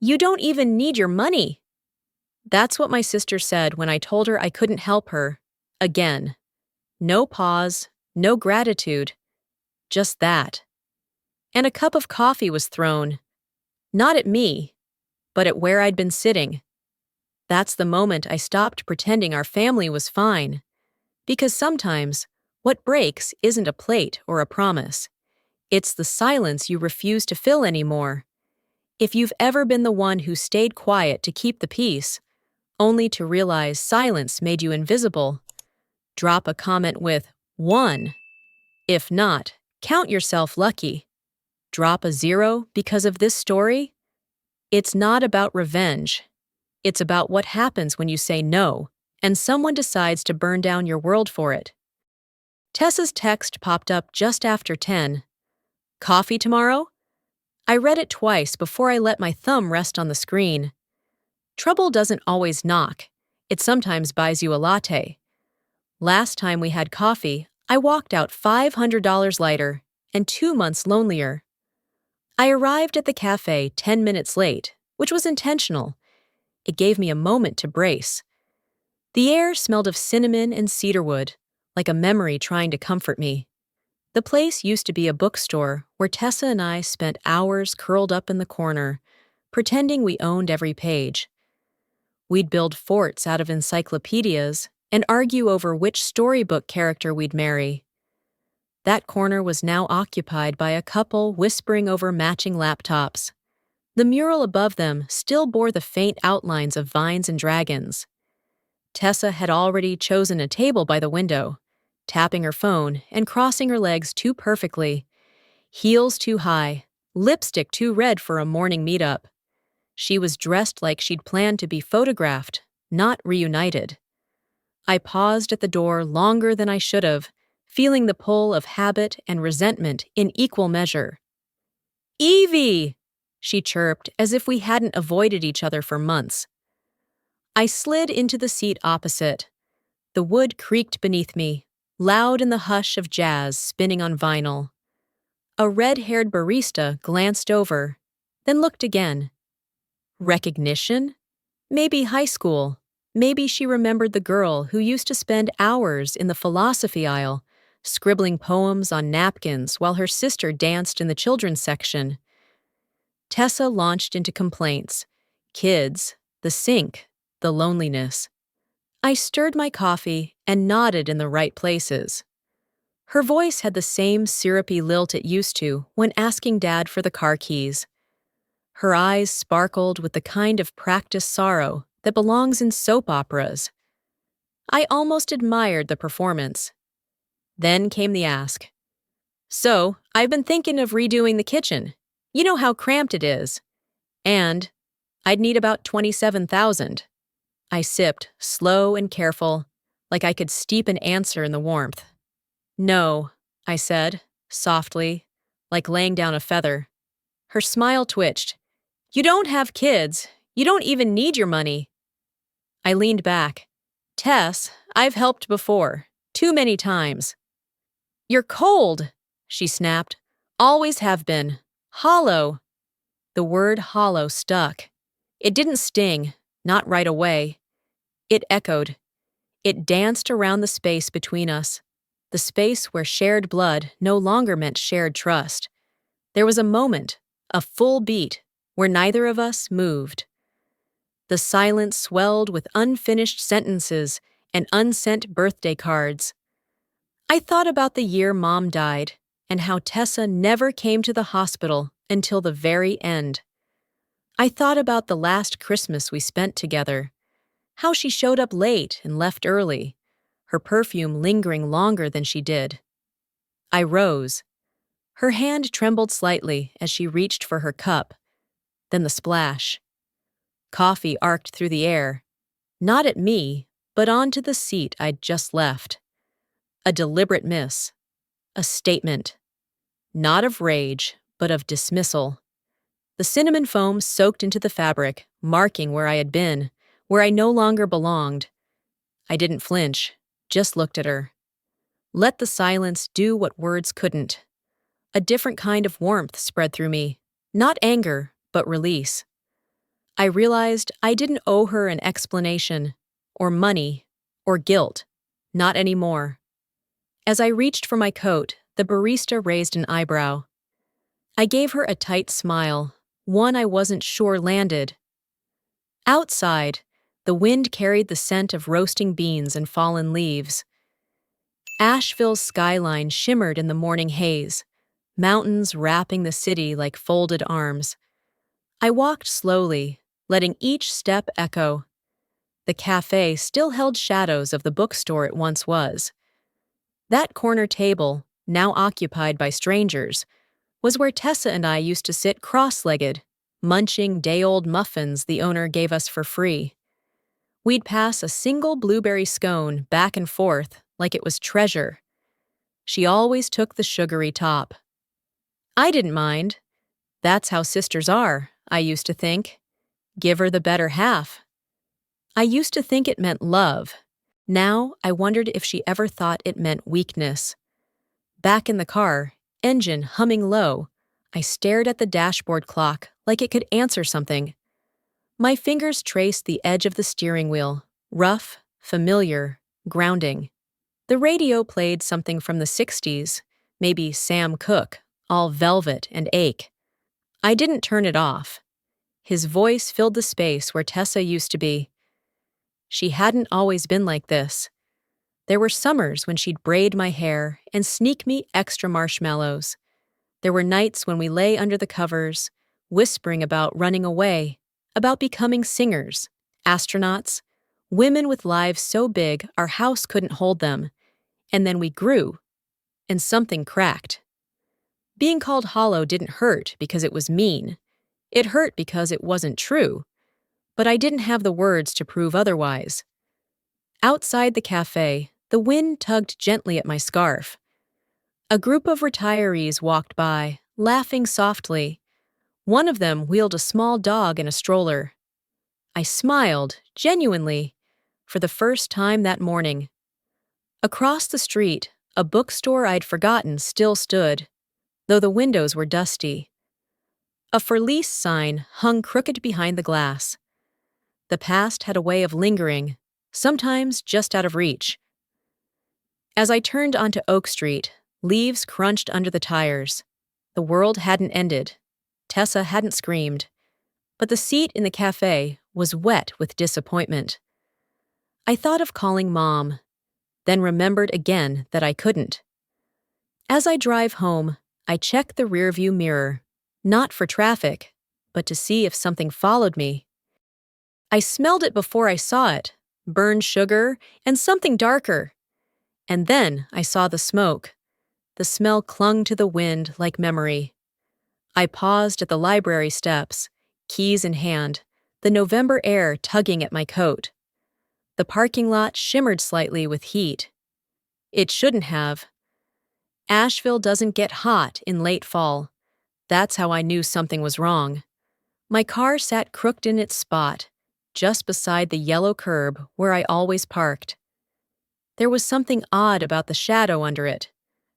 You don't even need your money. That's what my sister said when I told her I couldn't help her. Again. No pause, no gratitude, just that. And a cup of coffee was thrown, not at me, but at where I'd been sitting. That's the moment I stopped pretending our family was fine. Because sometimes, what breaks isn't a plate or a promise. It's the silence you refuse to fill anymore. If you've ever been the one who stayed quiet to keep the peace, only to realize silence made you invisible, drop a comment with 1. If not, count yourself lucky. Drop a 0 because of this story? It's not about revenge. It's about what happens when you say no, and someone decides to burn down your world for it. Tessa's text popped up just after 10. Coffee tomorrow? I read it twice before I let my thumb rest on the screen. Trouble doesn't always knock. It sometimes buys you a latte. Last time we had coffee, I walked out $500 lighter and 2 months lonelier. I arrived at the cafe 10 minutes late, which was intentional. It gave me a moment to brace. The air smelled of cinnamon and cedarwood, like a memory trying to comfort me. The place used to be a bookstore where Tessa and I spent hours curled up in the corner, pretending we owned every page. We'd build forts out of encyclopedias and argue over which storybook character we'd marry. That corner was now occupied by a couple whispering over matching laptops. The mural above them still bore the faint outlines of vines and dragons. Tessa had already chosen a table by the window, tapping her phone and crossing her legs too perfectly. Heels too high, lipstick too red for a morning meetup. She was dressed like she'd planned to be photographed, not reunited. I paused at the door longer than I should have, feeling the pull of habit and resentment in equal measure. Evie! She chirped as if we hadn't avoided each other for months. I slid into the seat opposite. The wood creaked beneath me, loud in the hush of jazz spinning on vinyl. A red-haired barista glanced over, then looked again. Recognition? Maybe high school. Maybe she remembered the girl who used to spend hours in the philosophy aisle, scribbling poems on napkins while her sister danced in the children's section. Tessa launched into complaints. Kids, the sink, the loneliness. I stirred my coffee and nodded in the right places. Her voice had the same syrupy lilt it used to when asking Dad for the car keys. Her eyes sparkled with the kind of practiced sorrow that belongs in soap operas. I almost admired the performance. Then came the ask. So, I've been thinking of redoing the kitchen. You know how cramped it is. And I'd need about $27,000. I sipped, slow and careful, like I could steep an answer in the warmth. No, I said, softly, like laying down a feather. Her smile twitched. You don't have kids. You don't even need your money. I leaned back. Tess, I've helped before. Too many times. You're cold, she snapped. Always have been. Hollow. The word hollow stuck. It didn't sting, not right away. It echoed. It danced around the space between us, the space where shared blood no longer meant shared trust. There was a moment, a full beat, where neither of us moved. The silence swelled with unfinished sentences and unsent birthday cards. I thought about the year Mom died and how Tessa never came to the hospital until the very end. I thought about the last Christmas we spent together, how she showed up late and left early, her perfume lingering longer than she did. I rose. Her hand trembled slightly as she reached for her cup, then the splash. Coffee arced through the air, not at me, but onto the seat I'd just left. A deliberate miss. A statement. Not of rage, but of dismissal. The cinnamon foam soaked into the fabric, marking where I had been, where I no longer belonged. I didn't flinch, just looked at her. Let the silence do what words couldn't. A different kind of warmth spread through me, not anger, but release. I realized I didn't owe her an explanation, or money, or guilt. Not anymore. As I reached for my coat, the barista raised an eyebrow. I gave her a tight smile, one I wasn't sure landed. Outside, the wind carried the scent of roasting beans and fallen leaves. Asheville's skyline shimmered in the morning haze, mountains wrapping the city like folded arms. I walked slowly, letting each step echo. The cafe still held shadows of the bookstore it once was. That corner table, now occupied by strangers, was where Tessa and I used to sit cross-legged, munching day-old muffins the owner gave us for free. We'd pass a single blueberry scone back and forth like it was treasure. She always took the sugary top. I didn't mind. That's how sisters are, I used to think. Give her the better half. I used to think it meant love. Now I wondered if she ever thought it meant weakness. Back in the car, engine humming low, I stared at the dashboard clock like it could answer something. My fingers traced the edge of the steering wheel, rough, familiar, grounding. The radio played something from the 60s, maybe Sam Cooke, all velvet and ache. I didn't turn it off. His voice filled the space where Tessa used to be. She hadn't always been like this. There were summers when she'd braid my hair and sneak me extra marshmallows. There were nights when we lay under the covers, whispering about running away, about becoming singers, astronauts, women with lives so big our house couldn't hold them. And then we grew, and something cracked. Being called hollow didn't hurt because it was mean. It hurt because it wasn't true. But I didn't have the words to prove otherwise. Outside the cafe, the wind tugged gently at my scarf. A group of retirees walked by, laughing softly. One of them wheeled a small dog in a stroller. I smiled, genuinely, for the first time that morning. Across the street, a bookstore I'd forgotten still stood, though the windows were dusty. A for lease sign hung crooked behind the glass. The past had a way of lingering, sometimes just out of reach. As I turned onto Oak Street, leaves crunched under the tires. The world hadn't ended. Tessa hadn't screamed. But the seat in the cafe was wet with disappointment. I thought of calling Mom, then remembered again that I couldn't. As I drive home, I check the rearview mirror, not for traffic, but to see if something followed me. I smelled it before I saw it, burned sugar and something darker. And then I saw the smoke. The smell clung to the wind like memory. I paused at the library steps, keys in hand, the November air tugging at my coat. The parking lot shimmered slightly with heat. It shouldn't have. Asheville doesn't get hot in late fall. That's how I knew something was wrong. My car sat crooked in its spot, just beside the yellow curb where I always parked. There was something odd about the shadow under it.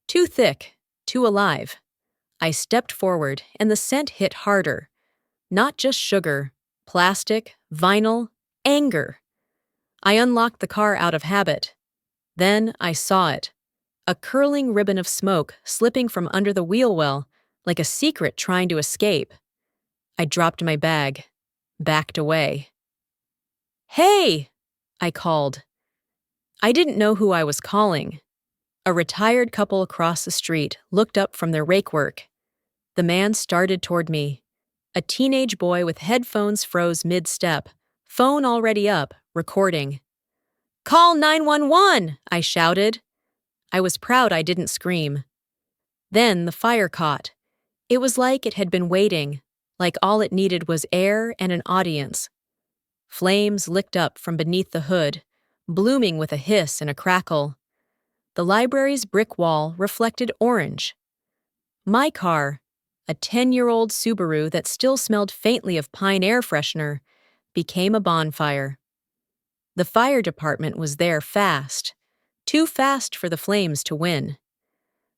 Too thick, too alive. I stepped forward, and the scent hit harder. Not just sugar, plastic, vinyl, anger. I unlocked the car out of habit. Then I saw it. A curling ribbon of smoke slipping from under the wheel well, like a secret trying to escape. I dropped my bag, backed away. "Hey!" I called. I didn't know who I was calling. A retired couple across the street looked up from their rake work. The man started toward me. A teenage boy with headphones froze mid-step, phone already up, recording. "Call 911!" I shouted. I was proud I didn't scream. Then the fire caught. It was like it had been waiting, like all it needed was air and an audience. Flames licked up from beneath the hood, blooming with a hiss and a crackle. The library's brick wall reflected orange. My car, a 10-year-old Subaru that still smelled faintly of pine air freshener, became a bonfire. The fire department was there fast, too fast for the flames to win.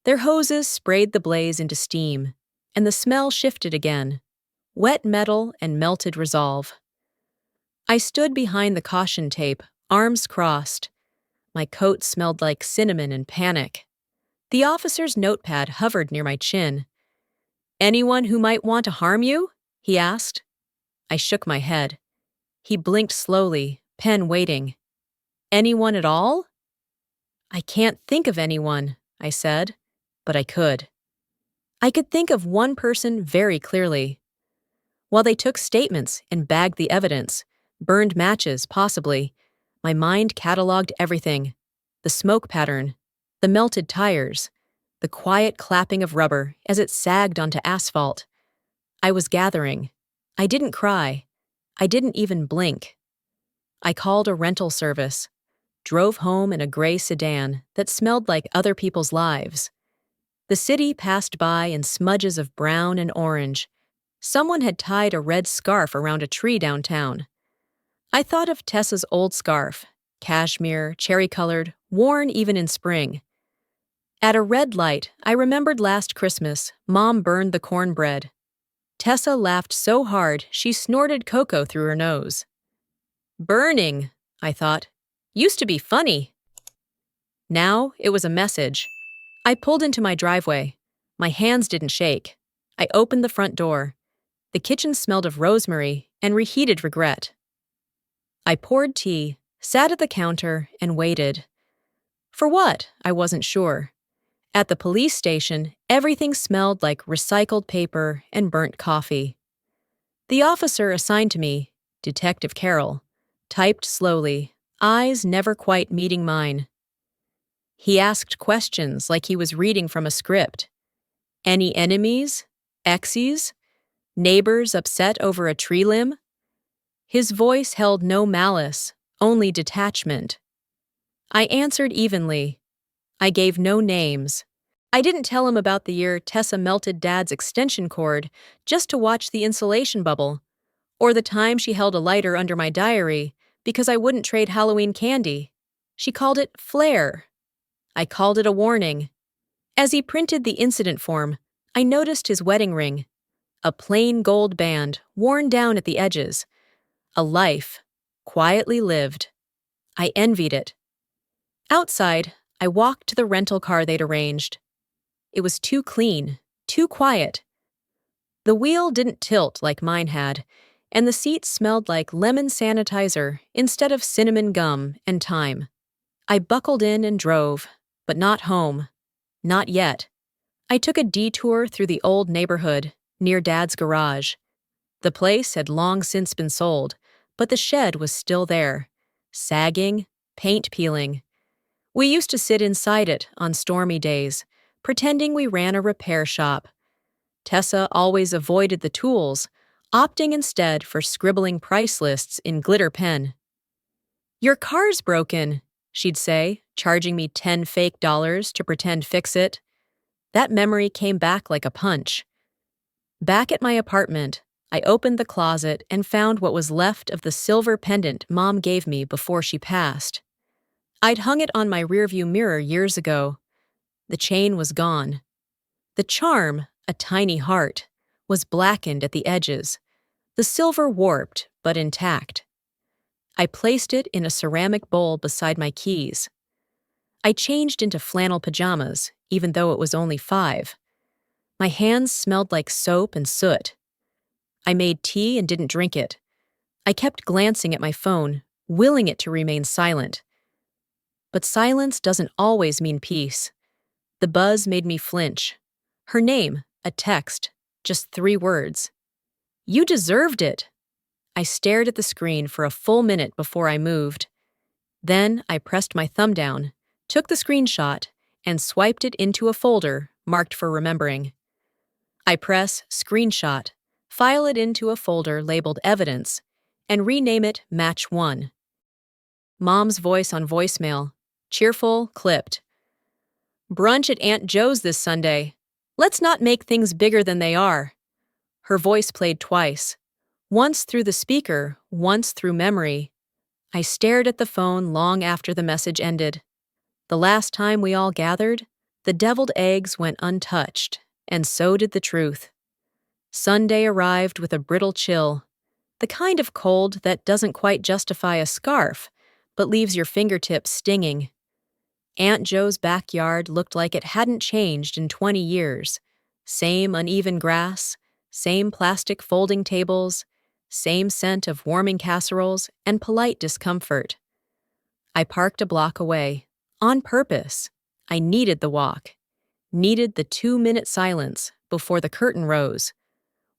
Their hoses sprayed the blaze into steam, and the smell shifted again, wet metal and melted resolve. I stood behind the caution tape, arms crossed. My coat smelled like cinnamon and panic. The officer's notepad hovered near my chin. "Anyone who might want to harm you?" he asked. I shook my head. He blinked slowly, pen waiting. "Anyone at all?" "I can't think of anyone," I said, but I could. I could think of one person very clearly. While they took statements and bagged the evidence, burned matches possibly, my mind cataloged everything: the smoke pattern, the melted tires, the quiet clapping of rubber as it sagged onto asphalt. I was gathering. I didn't cry. I didn't even blink. I called a rental service, drove home in a gray sedan that smelled like other people's lives. The city passed by in smudges of brown and orange. Someone had tied a red scarf around a tree downtown. I thought of Tessa's old scarf, cashmere, cherry-colored, worn even in spring. At a red light, I remembered last Christmas, Mom burned the cornbread. Tessa laughed so hard she snorted cocoa through her nose. Burning, I thought, used to be funny. Now it was a message. I pulled into my driveway. My hands didn't shake. I opened the front door. The kitchen smelled of rosemary and reheated regret. I poured tea, sat at the counter, and waited. For what? I wasn't sure. At the police station, everything smelled like recycled paper and burnt coffee. The officer assigned to me, Detective Carroll, typed slowly, eyes never quite meeting mine. He asked questions like he was reading from a script. Any enemies? Exes? Neighbors upset over a tree limb? His voice held no malice, only detachment. I answered evenly. I gave no names. I didn't tell him about the year Tessa melted Dad's extension cord just to watch the insulation bubble, or the time she held a lighter under my diary because I wouldn't trade Halloween candy. She called it flair. I called it a warning. As he printed the incident form, I noticed his wedding ring, a plain gold band worn down at the edges, a life, quietly lived. I envied it. Outside, I walked to the rental car they'd arranged. It was too clean, too quiet. The wheel didn't tilt like mine had, and the seat smelled like lemon sanitizer instead of cinnamon gum and thyme. I buckled in and drove, but not home. Not yet. I took a detour through the old neighborhood, near Dad's garage. The place had long since been sold, but the shed was still there, sagging, paint peeling. We used to sit inside it on stormy days, pretending we ran a repair shop. Tessa always avoided the tools, opting instead for scribbling price lists in glitter pen. "Your car's broken," she'd say, charging me 10 fake dollars to pretend fix it. That memory came back like a punch. Back at my apartment, I opened the closet and found what was left of the silver pendant Mom gave me before she passed. I'd hung it on my rearview mirror years ago. The chain was gone. The charm, a tiny heart, was blackened at the edges, the silver warped but intact. I placed it in a ceramic bowl beside my keys. I changed into flannel pajamas, even though it was only 5. My hands smelled like soap and soot. I made tea and didn't drink it. I kept glancing at my phone, willing it to remain silent. But silence doesn't always mean peace. The buzz made me flinch. Her name, a text, just 3 words. "You deserved it." I stared at the screen for a full minute before I moved. Then I pressed my thumb down, took the screenshot, and swiped it into a folder marked for remembering. I press Screenshot, file it into a folder labeled Evidence, and rename it Match 1. Mom's voice on voicemail, cheerful, clipped. "Brunch at Aunt Joe's this Sunday. Let's not make things bigger than they are." Her voice played twice, once through the speaker, once through memory. I stared at the phone long after the message ended. The last time we all gathered, the deviled eggs went untouched, and so did the truth. Sunday arrived with a brittle chill. The kind of cold that doesn't quite justify a scarf, but leaves your fingertips stinging. Aunt Joe's backyard looked like it hadn't changed in 20 years. Same uneven grass, same plastic folding tables, same scent of warming casseroles, and polite discomfort. I parked a block away, on purpose. I needed the walk, needed the 2-minute silence before the curtain rose.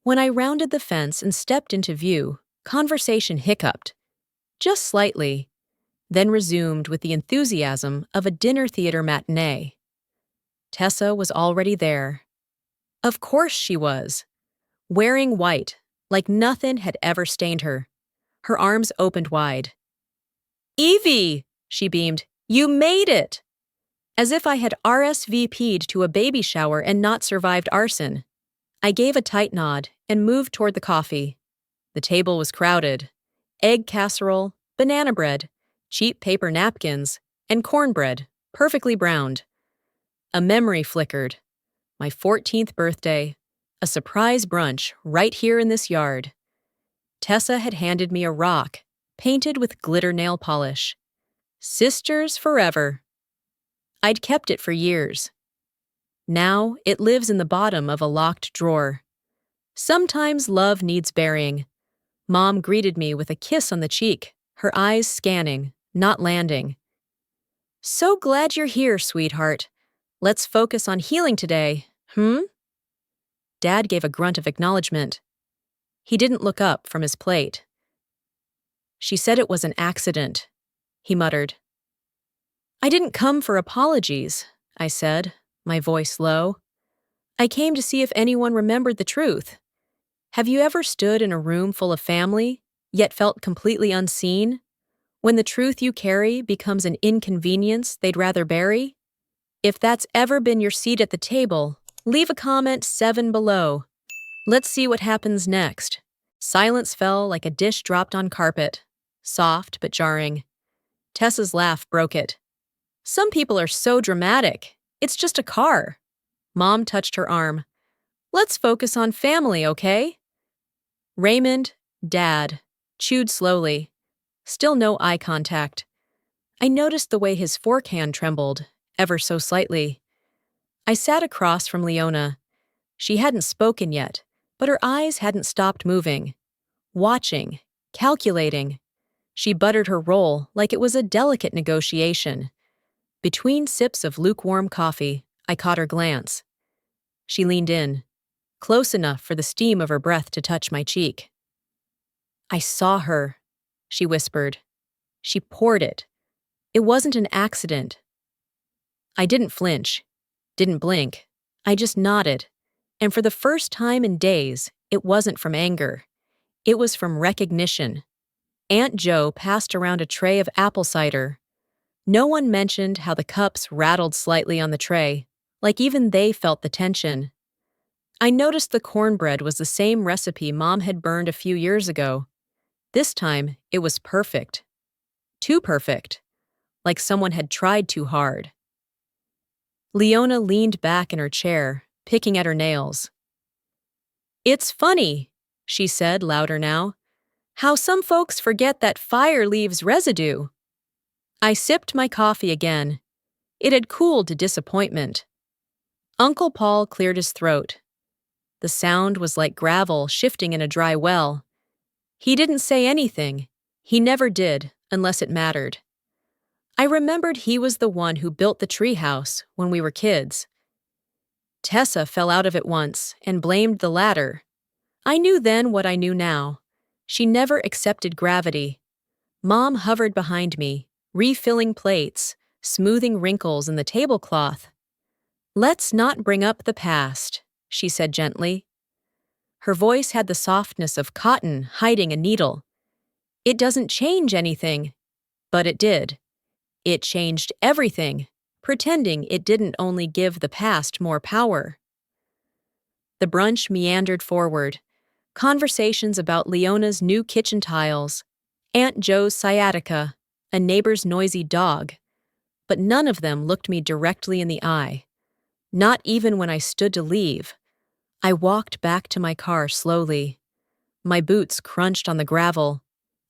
When I rounded the fence and stepped into view, conversation hiccuped, just slightly, then resumed with the enthusiasm of a dinner theater matinee. Tessa was already there. Of course she was. Wearing white, like nothing had ever stained her. Her arms opened wide. "Evie!" she beamed. "You made it!" As if I had RSVP'd to a baby shower and not survived arson. I gave a tight nod and moved toward the coffee. The table was crowded. Egg casserole, banana bread, cheap paper napkins, and cornbread, perfectly browned. A memory flickered. My 14th birthday, a surprise brunch right here in this yard. Tessa had handed me a rock, painted with glitter nail polish. Sisters forever. I'd kept it for years. Now it lives in the bottom of a locked drawer. Sometimes love needs burying. Mom greeted me with a kiss on the cheek, her eyes scanning, not landing. "So glad you're here, sweetheart. Let's focus on healing today, Dad gave a grunt of acknowledgement. He didn't look up from his plate. "She said it was an accident," he muttered. "I didn't come for apologies," I said, my voice low. "I came to see if anyone remembered the truth. Have you ever stood in a room full of family, yet felt completely unseen? When the truth you carry becomes an inconvenience they'd rather bury? If that's ever been your seat at the table, leave a comment 7 below. Let's see what happens next." Silence fell like a dish dropped on carpet, soft but jarring. Tessa's laugh broke it. "Some people are so dramatic. It's just a car." Mom touched her arm. "Let's focus on family, okay?" Raymond, Dad, chewed slowly. Still no eye contact. I noticed the way his forehand trembled, ever so slightly. I sat across from Leona. She hadn't spoken yet, but her eyes hadn't stopped moving. Watching, calculating. She buttered her roll like it was a delicate negotiation. Between sips of lukewarm coffee, I caught her glance. She leaned in, close enough for the steam of her breath to touch my cheek. "I saw her," she whispered. "She poured it. It wasn't an accident." I didn't flinch, didn't blink. I just nodded. And for the first time in days, it wasn't from anger. It was from recognition. Aunt Joe passed around a tray of apple cider. No one mentioned how the cups rattled slightly on the tray, like even they felt the tension. I noticed the cornbread was the same recipe Mom had burned a few years ago. This time, it was perfect. Too perfect. Like someone had tried too hard. Leona leaned back in her chair, picking at her nails. "It's funny," she said louder now, "how some folks forget that fire leaves residue." I sipped my coffee again. It had cooled to disappointment. Uncle Paul cleared his throat. The sound was like gravel shifting in a dry well. He didn't say anything. He never did, unless it mattered. I remembered he was the one who built the treehouse when we were kids. Tessa fell out of it once and blamed the ladder. I knew then what I knew now. She never accepted gravity. Mom hovered behind me, refilling plates, smoothing wrinkles in the tablecloth. "Let's not bring up the past," she said gently. Her voice had the softness of cotton hiding a needle. "It doesn't change anything." But it did. It changed everything, pretending it didn't only give the past more power. The brunch meandered forward. Conversations about Leona's new kitchen tiles, Aunt Joe's sciatica, a neighbor's noisy dog. But none of them looked me directly in the eye. Not even when I stood to leave. I walked back to my car slowly. My boots crunched on the gravel,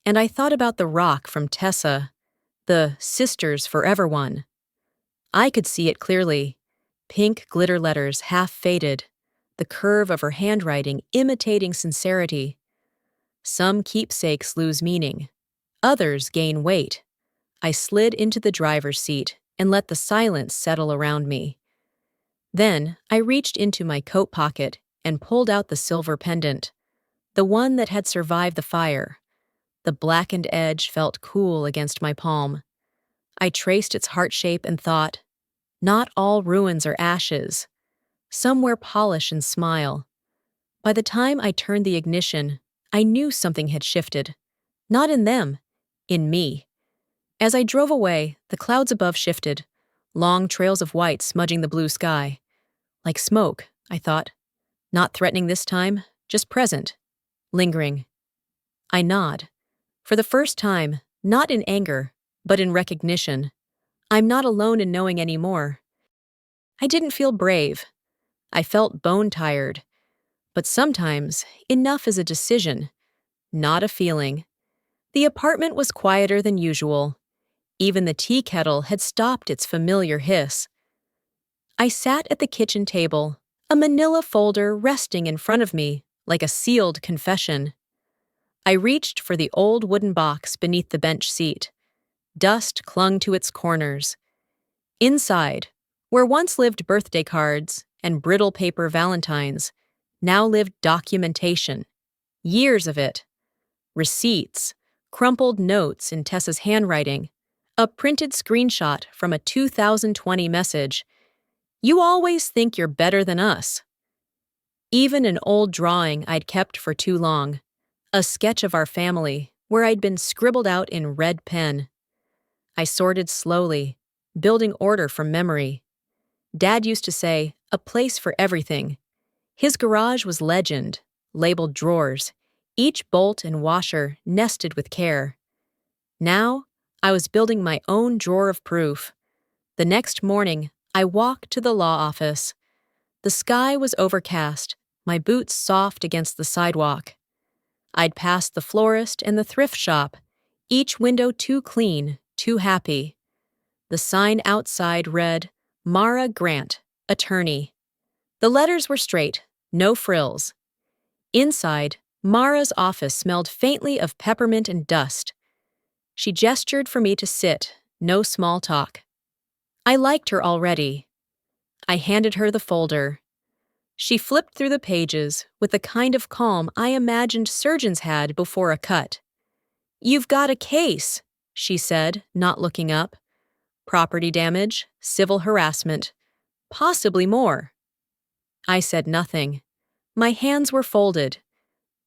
and I thought about the rock from Tessa, the Sisters Forever one. I could see it clearly. Pink glitter letters half faded, the curve of her handwriting imitating sincerity. Some keepsakes lose meaning. Others gain weight. I slid into the driver's seat and let the silence settle around me. Then I reached into my coat pocket and pulled out the silver pendant, the one that had survived the fire. The blackened edge felt cool against my palm. I traced its heart shape and thought, not all ruins are ashes. Some wear polish and smile. By the time I turned the ignition, I knew something had shifted. Not in them, in me. As I drove away, the clouds above shifted, long trails of white smudging the blue sky. Like smoke, I thought. Not threatening this time, just present. Lingering. I nod. For the first time, not in anger, but in recognition. I'm not alone in knowing anymore. I didn't feel brave. I felt bone-tired. But sometimes, enough is a decision, not a feeling. The apartment was quieter than usual. Even the tea kettle had stopped its familiar hiss. I sat at the kitchen table, a manila folder resting in front of me like a sealed confession. I reached for the old wooden box beneath the bench seat. Dust clung to its corners. Inside, where once lived birthday cards and brittle paper valentines, now lived documentation. Years of it. Receipts, crumpled notes in Tessa's handwriting, a printed screenshot from a 2020 message. You always think you're better than us. Even an old drawing I'd kept for too long, a sketch of our family where I'd been scribbled out in red pen. I sorted slowly, building order from memory. Dad used to say, a place for everything. His garage was legend, labeled drawers, each bolt and washer nested with care. Now, I was building my own drawer of proof. The next morning, I walked to the law office. The sky was overcast, my boots soft against the sidewalk. I'd passed the florist and the thrift shop, each window too clean, too happy. The sign outside read, Mara Grant, attorney. The letters were straight, no frills. Inside, Mara's office smelled faintly of peppermint and dust. She gestured for me to sit, no small talk. I liked her already. I handed her the folder. She flipped through the pages with the kind of calm I imagined surgeons had before a cut. You've got a case, she said, not looking up. Property damage, civil harassment, possibly more. I said nothing. My hands were folded.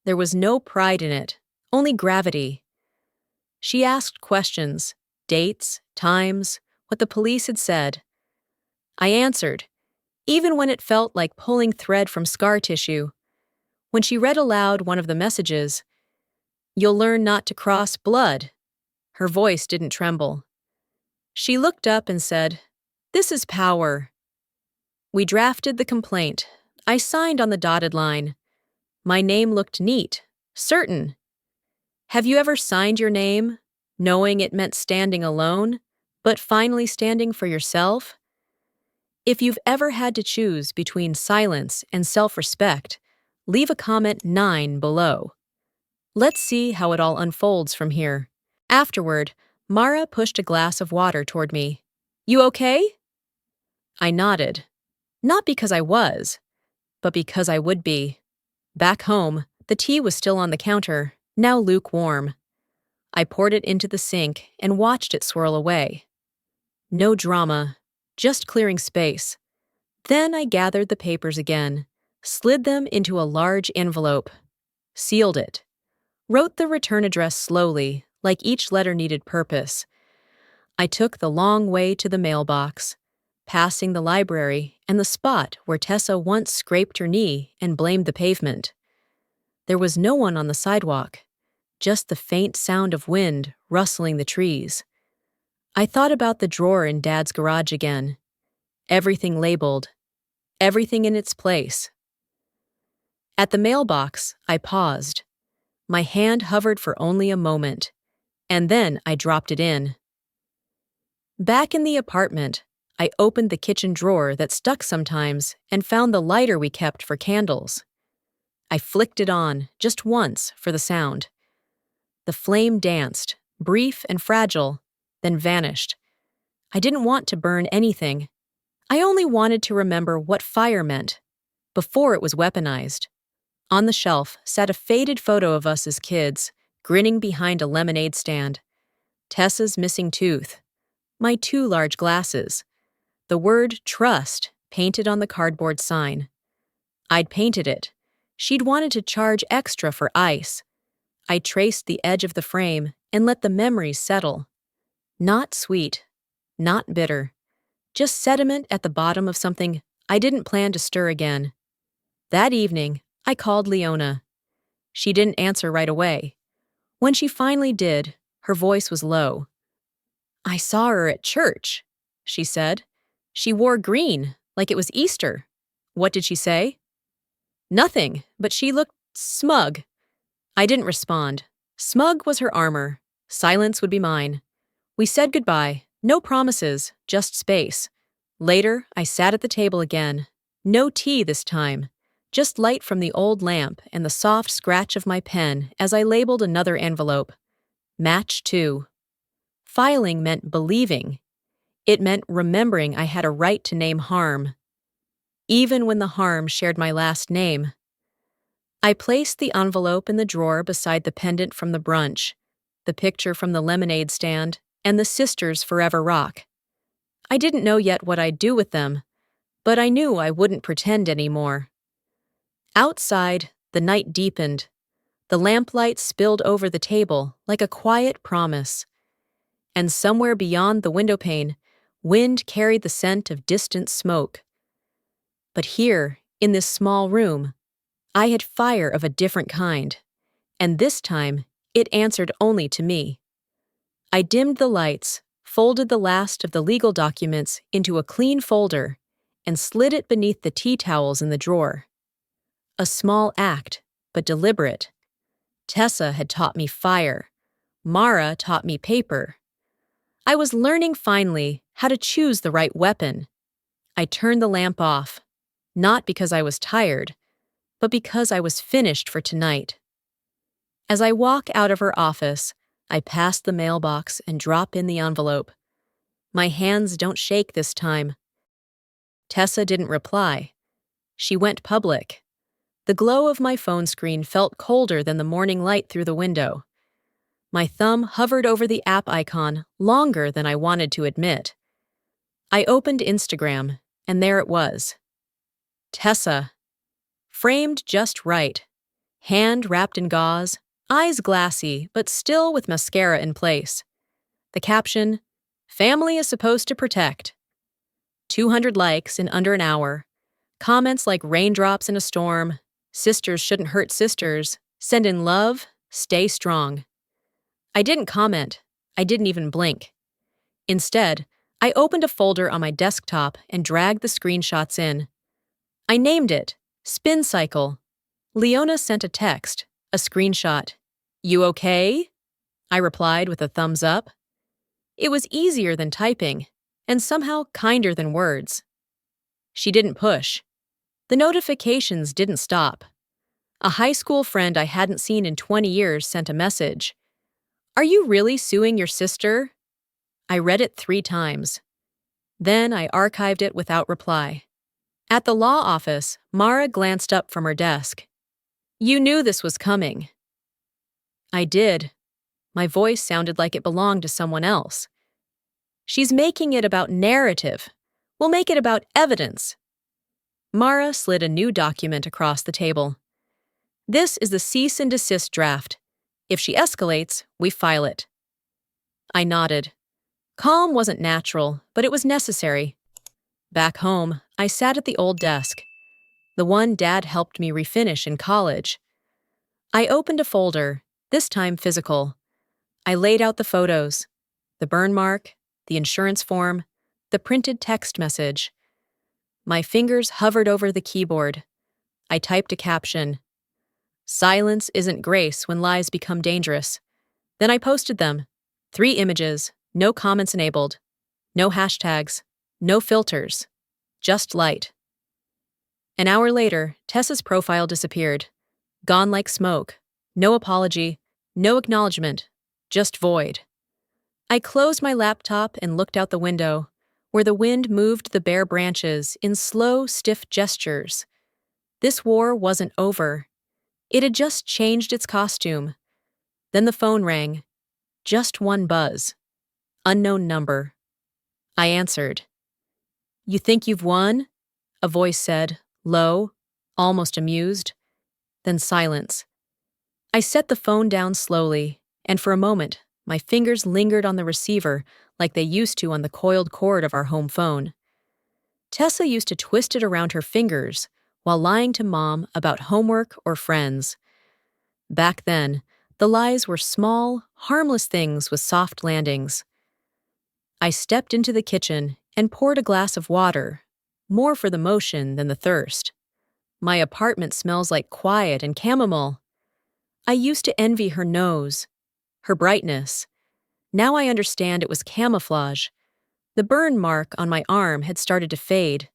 There was no pride in it, only gravity. She asked questions, dates, times, what the police had said. I answered, even when it felt like pulling thread from scar tissue. When she read aloud one of the messages, "You'll learn not to cross blood," her voice didn't tremble. She looked up and said, "This is power." We drafted the complaint. I signed on the dotted line. My name looked neat, certain. Have you ever signed your name, knowing it meant standing alone, but finally standing for yourself? If you've ever had to choose between silence and self-respect, leave a comment 9 below. Let's see how it all unfolds from here. Afterward, Mara pushed a glass of water toward me. You okay? I nodded. Not because I was, but because I would be. Back home, the tea was still on the counter, now lukewarm. I poured it into the sink and watched it swirl away. No drama, just clearing space. Then I gathered the papers again, slid them into a large envelope, sealed it, wrote the return address slowly, like each letter needed purpose. I took the long way to the mailbox, passing the library and the spot where Tessa once scraped her knee and blamed the pavement. There was no one on the sidewalk, just the faint sound of wind rustling the trees. I thought about the drawer in Dad's garage again. Everything labeled, everything in its place. At the mailbox, I paused. My hand hovered for only a moment, and then I dropped it in. Back in the apartment, I opened the kitchen drawer that stuck sometimes and found the lighter we kept for candles. I flicked it on, just once, for the sound. The flame danced, brief and fragile, then vanished. I didn't want to burn anything. I only wanted to remember what fire meant, before it was weaponized. On the shelf sat a faded photo of us as kids, grinning behind a lemonade stand. Tessa's missing tooth. My 2 large glasses. The word trust painted on the cardboard sign. I'd painted it. She'd wanted to charge extra for ice. I traced the edge of the frame and let the memories settle. Not sweet, not bitter, just sediment at the bottom of something I didn't plan to stir again. That evening, I called Leona. She didn't answer right away. When she finally did, her voice was low. "I saw her at church," she said. "She wore green, like it was Easter." "What did she say?" "Nothing, but she looked smug." I didn't respond. Smug was her armor. Silence would be mine. We said goodbye. No promises, just space. Later, I sat at the table again. No tea this time. Just light from the old lamp and the soft scratch of my pen as I labeled another envelope. Match 2. Filing meant believing. It meant remembering I had a right to name harm, even when the harm shared my last name. I placed the envelope in the drawer beside the pendant from the brunch, the picture from the lemonade stand, and the sisters' forever rock. I didn't know yet what I'd do with them, but I knew I wouldn't pretend anymore. Outside, the night deepened. The lamplight spilled over the table like a quiet promise. And somewhere beyond the windowpane, wind carried the scent of distant smoke. But here, in this small room, I had fire of a different kind, and this time it answered only to me. I dimmed the lights, folded the last of the legal documents into a clean folder, and slid it beneath the tea towels in the drawer. A small act, but deliberate. Tessa had taught me fire. Mara taught me paper. I was learning finally how to choose the right weapon. I turned the lamp off, not because I was tired, but because I was finished for tonight. As I walk out of her office, I pass the mailbox and drop in the envelope. My hands don't shake this time. Tessa didn't reply. She went public. The glow of my phone screen felt colder than the morning light through the window. My thumb hovered over the app icon longer than I wanted to admit. I opened Instagram, and there it was. Tessa. Framed just right. Hand wrapped in gauze, eyes glassy, but still with mascara in place. The caption, "Family is supposed to protect." 200 likes in under an hour. Comments like raindrops in a storm, "Sisters shouldn't hurt sisters," "Send in love," "Stay strong." I didn't comment. I didn't even blink. Instead, I opened a folder on my desktop and dragged the screenshots in. I named it Spin Cycle. Leona sent a text, a screenshot. "You okay?" I replied with a thumbs up. It was easier than typing, and somehow kinder than words. She didn't push. The notifications didn't stop. A high school friend I hadn't seen in 20 years sent a message. "Are you really suing your sister?" I read it 3 times. Then I archived it without reply. At the law office, Mara glanced up from her desk. "You knew this was coming." I did. My voice sounded like it belonged to someone else. "She's making it about narrative. We'll make it about evidence." Mara slid a new document across the table. "This is the cease and desist draft. If she escalates, we file it." I nodded. Calm wasn't natural, but it was necessary. Back home, I sat at the old desk, the one Dad helped me refinish in college. I opened a folder, this time physical. I laid out the photos, the burn mark, the insurance form, the printed text message. My fingers hovered over the keyboard. I typed a caption. Silence isn't grace when lies become dangerous. Then I posted them. 3 images, no comments enabled, no hashtags, no filters, just light. An hour later, Tessa's profile disappeared. Gone like smoke. No apology, no acknowledgement, just void. I closed my laptop and looked out the window, where the wind moved the bare branches in slow, stiff gestures. This war wasn't over. It had just changed its costume. Then the phone rang. Just one buzz. Unknown number. I answered. "You think you've won?" A voice said, low, almost amused. Then silence. I set the phone down slowly, and for a moment, my fingers lingered on the receiver like they used to on the coiled cord of our home phone. Tessa used to twist it around her fingers while lying to Mom about homework or friends. Back then, the lies were small, harmless things with soft landings. I stepped into the kitchen and poured a glass of water, more for the motion than the thirst. My apartment smells like quiet and chamomile. I used to envy her nose, her brightness. Now I understand it was camouflage. The burn mark on my arm had started to fade,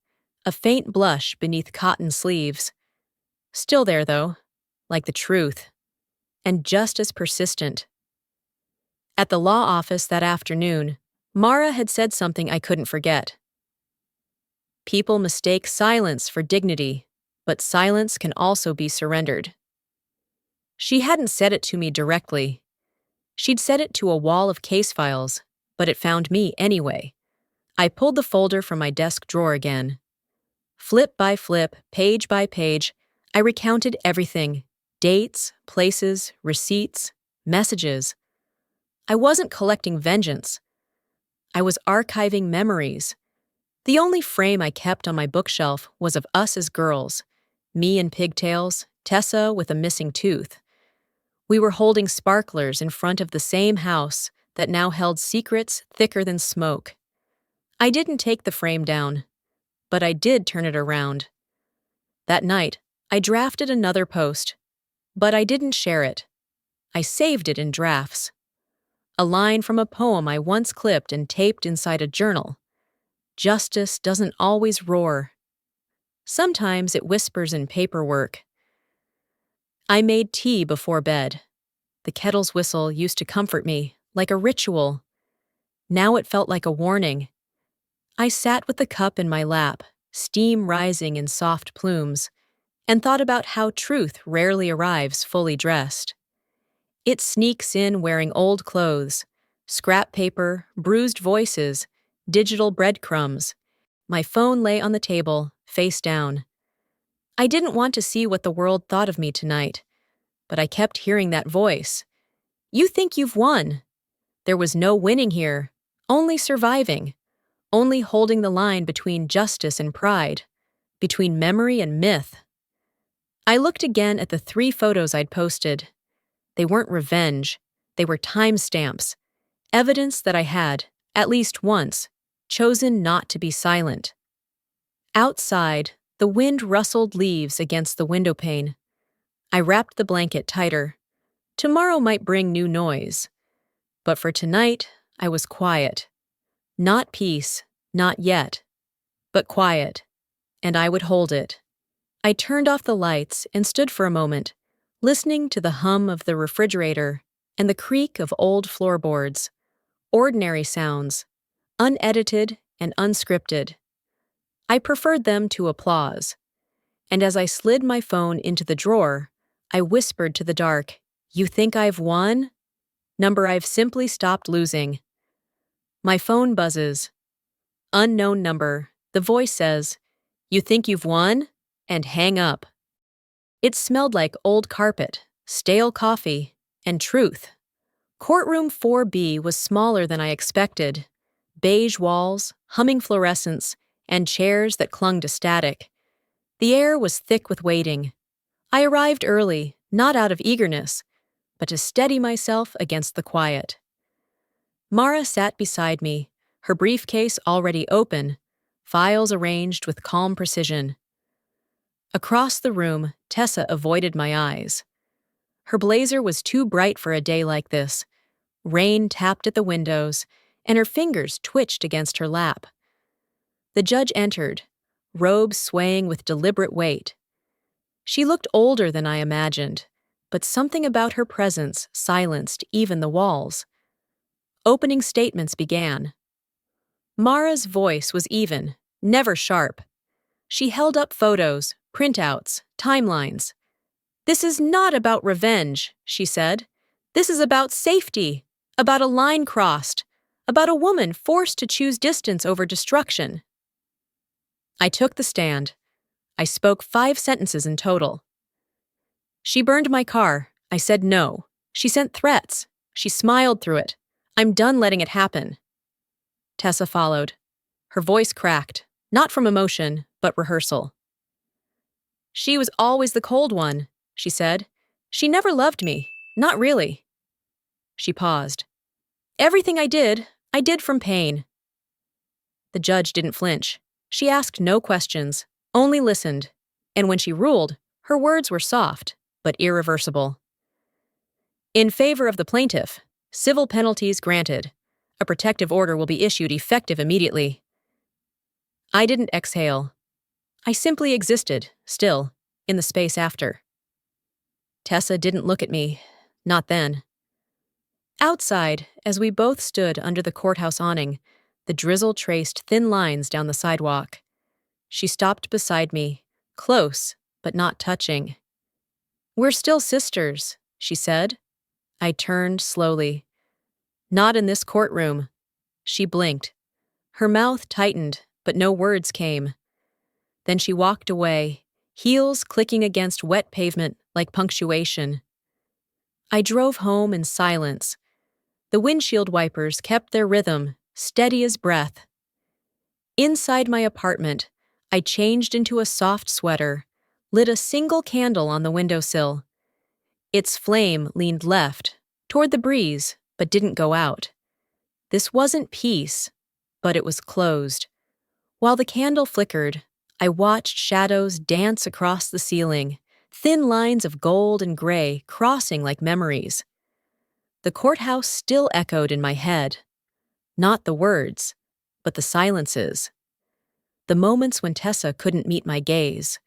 a faint blush beneath cotton sleeves. Still there, though, like the truth, and just as persistent. At the law office that afternoon, Mara had said something I couldn't forget. People mistake silence for dignity, but silence can also be surrendered. She hadn't said it to me directly. She'd said it to a wall of case files, but it found me anyway. I pulled the folder from my desk drawer again. Flip by flip, page by page, I recounted everything: dates, places, receipts, messages. I wasn't collecting vengeance. I was archiving memories. The only frame I kept on my bookshelf was of us as girls, me in pigtails, Tessa with a missing tooth. We were holding sparklers in front of the same house that now held secrets thicker than smoke. I didn't take the frame down, but I did turn it around. That night, I drafted another post, but I didn't share it. I saved it in drafts. A line from a poem I once clipped and taped inside a journal. Justice doesn't always roar. Sometimes it whispers in paperwork. I made tea before bed. The kettle's whistle used to comfort me, like a ritual. Now it felt like a warning. I sat with the cup in my lap, steam rising in soft plumes, and thought about how truth rarely arrives fully dressed. It sneaks in wearing old clothes, scrap paper, bruised voices, digital breadcrumbs. My phone lay on the table, face down. I didn't want to see what the world thought of me tonight, but I kept hearing that voice. You think you've won. There was no winning here, only surviving, only holding the line between justice and pride, between memory and myth. I looked again at the 3 photos I'd posted. They weren't revenge, they were timestamps, evidence that I had, at least once, chosen not to be silent. Outside, the wind rustled leaves against the windowpane. I wrapped the blanket tighter. Tomorrow might bring new noise. But for tonight, I was quiet. Not peace, not yet, but quiet, and I would hold it. I turned off the lights and stood for a moment, listening to the hum of the refrigerator and the creak of old floorboards. Ordinary sounds, unedited and unscripted. I preferred them to applause. And as I slid my phone into the drawer, I whispered to the dark, "You think I've won?" Number I've simply stopped losing. My phone buzzes. Unknown number. The voice says, "You think you've won?" And hang up. It smelled like old carpet, stale coffee, and truth. Courtroom 4B was smaller than I expected. Beige walls, humming fluorescents, and chairs that clung to static. The air was thick with waiting. I arrived early, not out of eagerness, but to steady myself against the quiet. Mara sat beside me, her briefcase already open, files arranged with calm precision. Across the room, Tessa avoided my eyes. Her blazer was too bright for a day like this. Rain tapped at the windows, and her fingers twitched against her lap. The judge entered, robes swaying with deliberate weight. She looked older than I imagined, but something about her presence silenced even the walls. Opening statements began. Mara's voice was even, never sharp. She held up photos, printouts, timelines. "This is not about revenge," she said. "This is about safety, about a line crossed, about a woman forced to choose distance over destruction." I took the stand. I spoke 5 sentences in total. "She burned my car. I said no. She sent threats. She smiled through it. I'm done letting it happen." Tessa followed. Her voice cracked, not from emotion, but rehearsal. "She was always the cold one," she said. "She never loved me. Not really." She paused. "Everything I did from pain." The judge didn't flinch. She asked no questions, only listened, and when she ruled, her words were soft, but irreversible. "In favor of the plaintiff, civil penalties granted. A protective order will be issued effective immediately." I didn't exhale. I simply existed, still, in the space after. Tessa didn't look at me, not then. Outside, as we both stood under the courthouse awning, the drizzle traced thin lines down the sidewalk. She stopped beside me, close, but not touching. "We're still sisters," she said. I turned slowly. "Not in this courtroom." She blinked. Her mouth tightened, but no words came. Then she walked away, heels clicking against wet pavement like punctuation. I drove home in silence. The windshield wipers kept their rhythm, steady as breath. Inside my apartment, I changed into a soft sweater, lit a single candle on the windowsill. Its flame leaned left, toward the breeze, but didn't go out. This wasn't peace, but it was closed. While the candle flickered, I watched shadows dance across the ceiling, thin lines of gold and gray crossing like memories. The courthouse still echoed in my head. Not the words, but the silences. The moments when Tessa couldn't meet my gaze.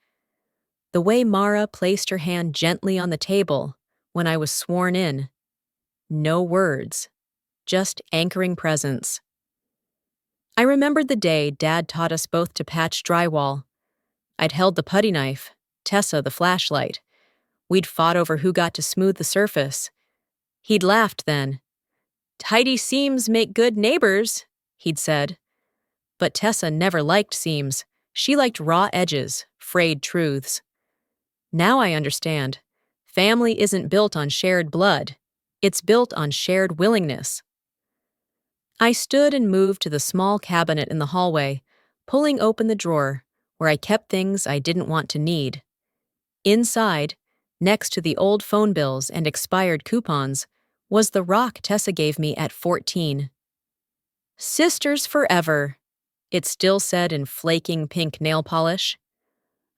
The way Mara placed her hand gently on the table when I was sworn in. No words, just anchoring presence. I remembered the day Dad taught us both to patch drywall. I'd held the putty knife, Tessa the flashlight. We'd fought over who got to smooth the surface. He'd laughed then. "Tidy seams make good neighbors," he'd said. But Tessa never liked seams. She liked raw edges, frayed truths. Now I understand. Family isn't built on shared blood. It's built on shared willingness. I stood and moved to the small cabinet in the hallway, pulling open the drawer where I kept things I didn't want to need. Inside, next to the old phone bills and expired coupons, was the rock Tessa gave me at 14. "Sisters forever," it still said in flaking pink nail polish.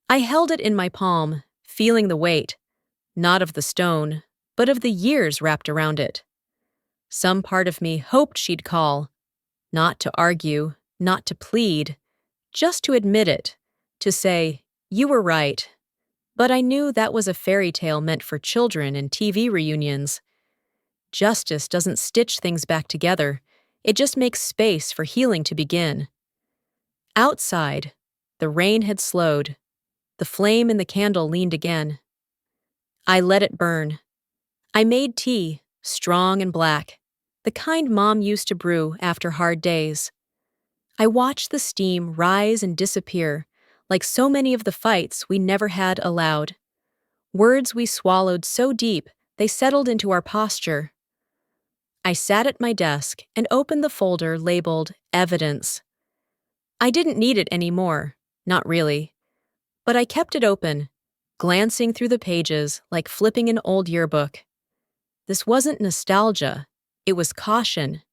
I held it in my palm, feeling the weight, not of the stone, but of the years wrapped around it. Some part of me hoped she'd call, not to argue, not to plead, just to admit it, to say, "You were right." But I knew that was a fairy tale meant for children and TV reunions. Justice doesn't stitch things back together. It just makes space for healing to begin. Outside, the rain had slowed. The flame in the candle leaned again. I let it burn. I made tea, strong and black, the kind Mom used to brew after hard days. I watched the steam rise and disappear, like so many of the fights we never had allowed. Words we swallowed so deep they settled into our posture. I sat at my desk and opened the folder labeled Evidence. I didn't need it anymore, not really. But I kept it open, glancing through the pages like flipping an old yearbook. This wasn't nostalgia, it was caution.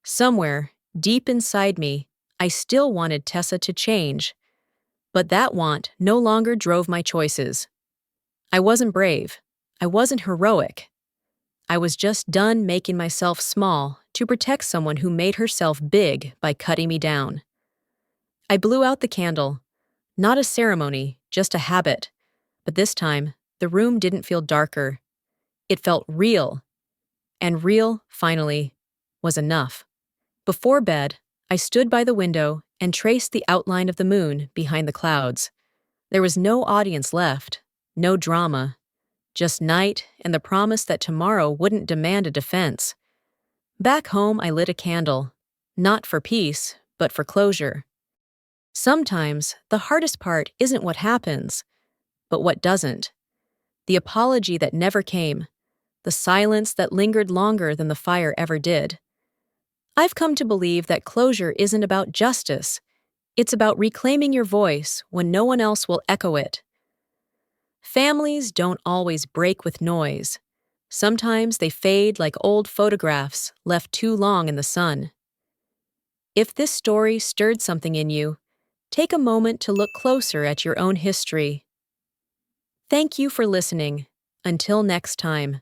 Somewhere, deep inside me, I still wanted Tessa to change. But that want no longer drove my choices. I wasn't brave. I wasn't heroic. I was just done making myself small to protect someone who made herself big by cutting me down. I blew out the candle. Not a ceremony, just a habit. But this time, the room didn't feel darker. It felt real. And real, finally, was enough. Before bed, I stood by the window and traced the outline of the moon behind the clouds. There was no audience left, no drama, just night and the promise that tomorrow wouldn't demand a defense. Back home, I lit a candle, not for peace, but for closure. Sometimes, the hardest part isn't what happens, but what doesn't. The apology that never came, the silence that lingered longer than the fire ever did. I've come to believe that closure isn't about justice. It's about reclaiming your voice when no one else will echo it. Families don't always break with noise. Sometimes they fade like old photographs left too long in the sun. If this story stirred something in you, take a moment to look closer at your own history. Thank you for listening. Until next time.